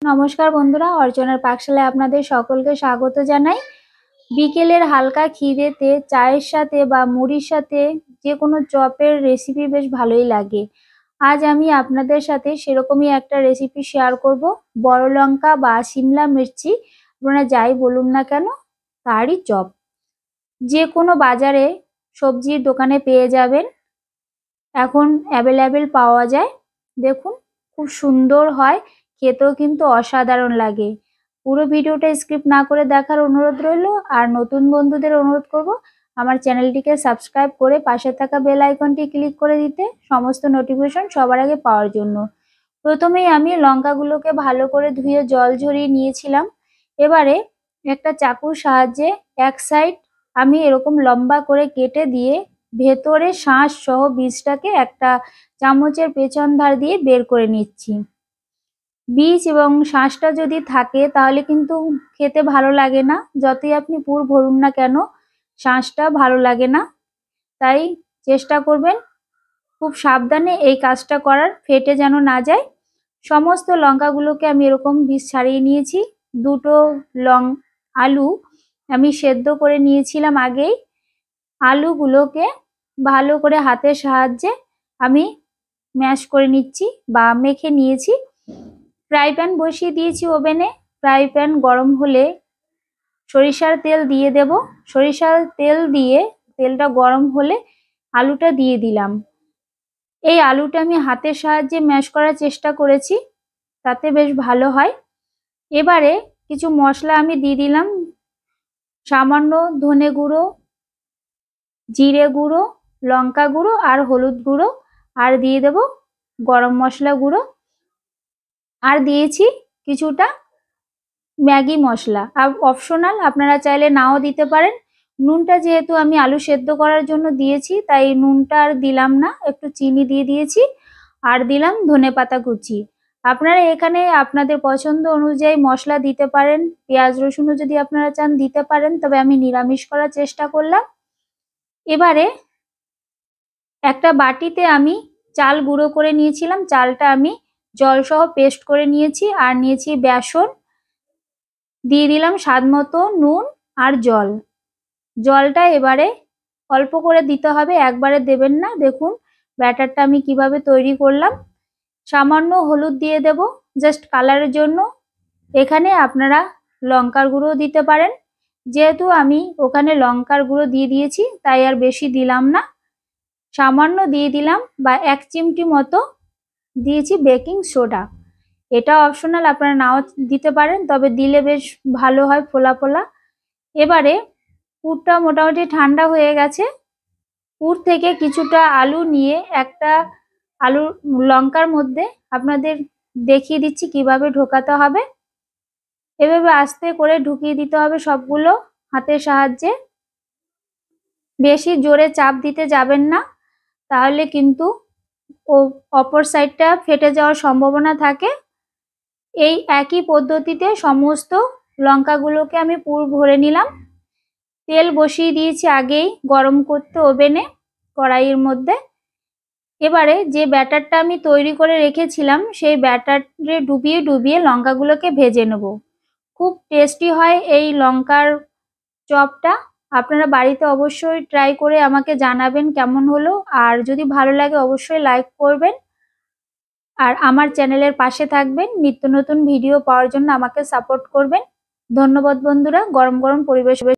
নমস্কার বন্ধুরা, অর্চনার পাকশালায় আপনাদের সকলকে স্বাগত জানাই। বিকেলের হালকা খিদেতে চায়ের সাথে বা মুড়ির সাথে যে কোনো চপের রেসিপি বেশ ভালোই লাগে। আজ আমি আপনাদের সাথে সেরকমই একটা রেসিপি শেয়ার করব। বড় লঙ্কা বা শিমলা মির্চি আপনারা যাই বলুন না কেন, তারই চপ। যে কোনো বাজারে সবজির দোকানে পেয়ে যাবেন, এখন অ্যাভেলেবেল পাওয়া যায়। দেখুন, খুব সুন্দর হয়, খেতেও কিন্তু অসাধারণ লাগে। পুরো ভিডিওটা স্কিপ না করে দেখার অনুরোধ রইল। আর নতুন বন্ধুদের অনুরোধ করব আমার চ্যানেলটিকে সাবস্ক্রাইব করে পাশে থাকা বেল আইকনটি ক্লিক করে দিতে, সমস্ত নোটিফিকেশন সবার আগে পাওয়ার জন্য। প্রথমেই আমি লঙ্কাগুলোকে ভালো করে ধুয়ে জল ঝরিয়ে নিয়েছিলাম। এবারে একটা চাকুর সাহায্যে এক সাইড আমি এরকম লম্বা করে কেটে দিয়ে ভেতরে শাঁস সহ বীজটাকে একটা চামচের পেছন ধার দিয়ে বের করে নিচ্ছি। বীজ এবং শাঁসটা যদি থাকে তাহলে কিন্তু খেতে ভালো লাগে না, যতই আপনি পুর ভরুন না কেন শাঁসটা ভালো লাগে না। তাই চেষ্টা করবেন খুব সাবধানে এই কাজটা করার, ফেটে যেন না যায়। সমস্ত লঙ্কাগুলোকে আমি এরকম বীজ ছাড়িয়ে নিয়েছি। দুটো আলু আমি সেদ্ধ করে নিয়েছিলাম আগেই। আলুগুলোকে ভালো করে হাতের সাহায্যে আমি ম্যাশ করে নিচ্ছি বা মেখে নিয়েছি। ফ্রাই প্যান বসিয়ে দিয়েছি ওভেনে। ফ্রাই প্যান গরম হলে সরিষার তেল দিয়ে দেব। সরিষার তেল দিয়ে তেলটা গরম হলে আলুটা দিয়ে দিলাম। এই আলুটা আমি হাতের সাহায্যে ম্যাশ করার চেষ্টা করেছি, তাতে বেশ ভালো হয়। এবারে কিছু মশলা আমি দিয়ে দিলাম। সামান্য ধনে গুঁড়ো, জিরে গুঁড়ো, লঙ্কা গুঁড়ো আর হলুদ গুঁড়ো, আর দিয়ে দেব গরম মশলা গুঁড়ো, আর দিয়েছি কিছুটা ম্যাগি মশলা। আর অপশনাল, আপনারা চাইলে নাও দিতে পারেন। নুনটা যেহেতু আমি আলু সেদ্ধ করার জন্য দিয়েছি তাই নুনটা আর দিলাম না, একটু চিনি দিয়ে দিয়েছি। আর দিলাম ধনেপাতা কুচি। আপনারা এখানে আপনাদের পছন্দ অনুযায়ী মশলা দিতে পারেন। পেঁয়াজ রসুনও যদি আপনারা চান দিতে পারেন, তবে আমি নিরামিষ করার চেষ্টা করলাম। এবারে একটা বাটিতে আমি চাল গুঁড়ো করে নিয়েছিলাম, চালটা আমি জল সহ পেস্ট করে নিয়েছি। আর নিয়েছি বেসন, দিয়ে দিলাম স্বাদ মতো নুন আর জল। জলটা এবারে অল্প করে দিতে হবে, একবারে দেবেন না। দেখুন ব্যাটারটা আমি কিভাবে তৈরি করলাম। সামান্য হলুদ দিয়ে দেব জাস্ট কালারের জন্য। এখানে আপনারা লঙ্কার গুঁড়ো দিতে পারেন, যেহেতু আমি ওখানে লঙ্কার গুঁড়ো দিয়ে দিয়েছি তাই আর বেশি দিলাম না। সামান্য দিয়ে দিলাম বা 1 চিমটি মতো দিয়েছি বেকিং সোডা। এটা অপশনাল, আপনারা নাও দিতে পারেন, তবে দিলে বেশ ভালো হয়, ফোলা ফোলা। এবারে পুরটা মোটামুটি ঠান্ডা হয়ে গেছে। পুর থেকে কিছুটা আলু নিয়ে একটা লঙ্কার মধ্যে আপনাদের দেখিয়ে দিচ্ছি কিভাবে ঢোকাতে হবে। এভাবে আস্তে করে ঢুকিয়ে দিতে হবে সবগুলো হাতের সাহায্যে। বেশি জোরে চাপ দিতে যাবেন না, তাহলে কিন্তু অপর সাইডটা ফেটে যাওয়ার সম্ভাবনা থাকে। এই একই পদ্ধতিতে সমস্ত লঙ্কাগুলোকে আমি পুর ভরে নিলাম। তেল বসিয়ে দিয়েছি আগেই গরম করতে ওভেনে, কড়াইয়ের মধ্যে। এবারে যে ব্যাটারটা আমি তৈরি করে রেখেছিলাম সেই ব্যাটারে ডুবিয়ে ডুবিয়ে লঙ্কাগুলোকে ভেজে নেব। খুব টেস্টি হয় এই লঙ্কার চপটা। আপনারা বাড়িতে অবশ্যই ট্রাই করে আমাকে জানাবেন কেমন হলো। আর যদি ভালো লাগে অবশ্যই লাইক করবেন, আর আমার চ্যানেলের পাশে থাকবেন। নিত্য নতুন ভিডিও পাওয়ার জন্য আমাকে সাপোর্ট করবেন। ধন্যবাদ বন্ধুরা। গরম গরম পরিবেশ